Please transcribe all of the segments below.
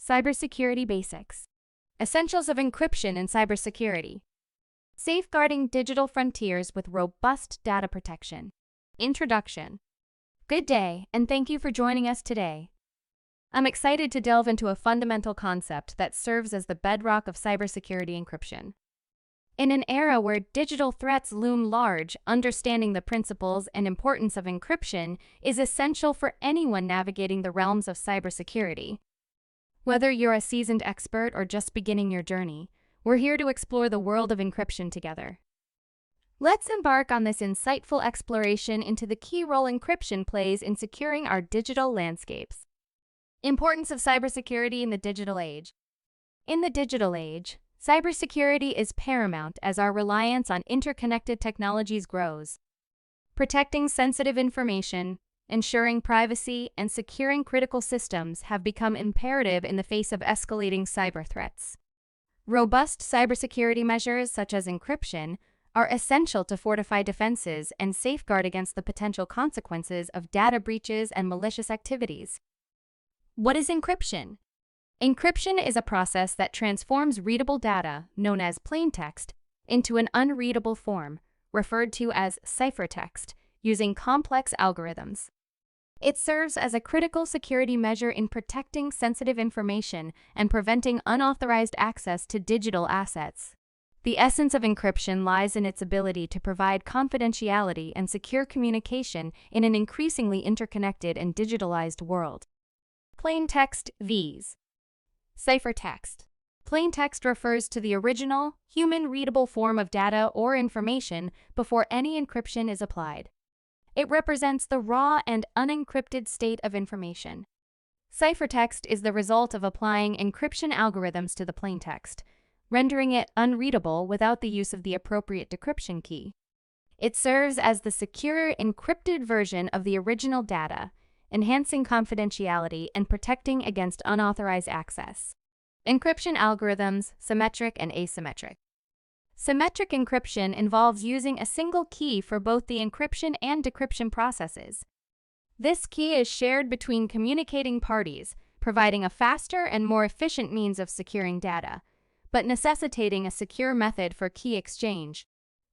Cybersecurity Basics. Essentials of Encryption in Cybersecurity. Safeguarding digital frontiers with robust data protection. Introduction. Good day, and thank you for joining us today. I'm excited to delve into a fundamental concept that serves as the bedrock of cybersecurity encryption. In an era where digital threats loom large, understanding the principles and importance of encryption is essential for anyone navigating the realms of cybersecurity. Whether you're a seasoned expert or just beginning your journey, we're here to explore the world of encryption together. Let's embark on this insightful exploration into the key role encryption plays in securing our digital landscapes. Importance of cybersecurity in the digital age. In the digital age, cybersecurity is paramount as our reliance on interconnected technologies grows. Protecting sensitive information, ensuring privacy, and securing critical systems have become imperative in the face of escalating cyber threats. Robust cybersecurity measures such as encryption are essential to fortify defenses and safeguard against the potential consequences of data breaches and malicious activities. What is encryption? Encryption is a process that transforms readable data, known as plaintext, into an unreadable form, referred to as ciphertext, using complex algorithms. It serves as a critical security measure in protecting sensitive information and preventing unauthorized access to digital assets. The essence of encryption lies in its ability to provide confidentiality and secure communication in an increasingly interconnected and digitalized world. Plaintext Vs Ciphertext. Plaintext refers to the original, human-readable form of data or information before any encryption is applied. It represents the raw and unencrypted state of information. Ciphertext is the result of applying encryption algorithms to the plaintext, rendering it unreadable without the use of the appropriate decryption key. It serves as the secure, encrypted version of the original data, enhancing confidentiality and protecting against unauthorized access. Encryption algorithms, symmetric and asymmetric. Symmetric encryption involves using a single key for both the encryption and decryption processes. This key is shared between communicating parties, providing a faster and more efficient means of securing data, but necessitating a secure method for key exchange.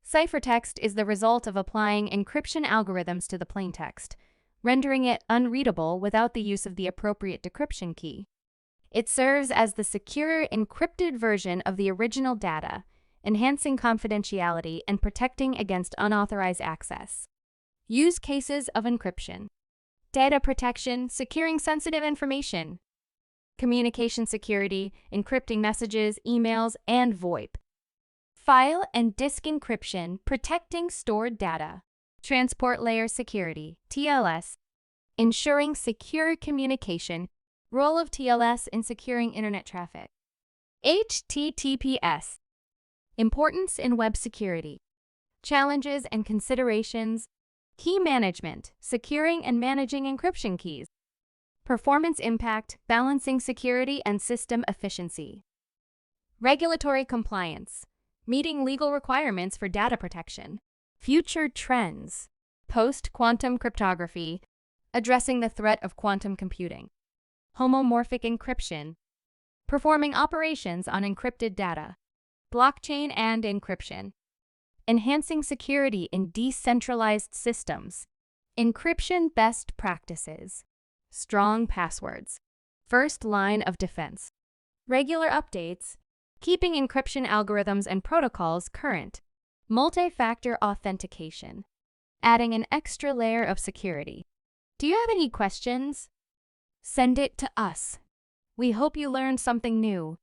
Ciphertext is the result of applying encryption algorithms to the plaintext, rendering it unreadable without the use of the appropriate decryption key. It serves as the secure, encrypted version of the original data, enhancing confidentiality and protecting against unauthorized access. Use cases of encryption. Data protection, securing sensitive information. Communication security, encrypting messages, emails, and VoIP. File and disk encryption, protecting stored data. Transport layer security, TLS. Ensuring secure communication, role of TLS in securing internet traffic. HTTPS. Importance in web security. Challenges and considerations. Key management, securing and managing encryption keys. Performance impact, balancing security and system efficiency. Regulatory compliance, meeting legal requirements for data protection. Future trends. Post-quantum cryptography, addressing the threat of quantum computing. Homomorphic encryption, performing operations on encrypted data. Blockchain and encryption, enhancing security in decentralized systems. Encryption best practices. Strong passwords. First line of defense. Regular updates, keeping encryption algorithms and protocols current. Multi-factor authentication, adding an extra layer of security. Do you have any questions? Send it to us. We hope you learned something new.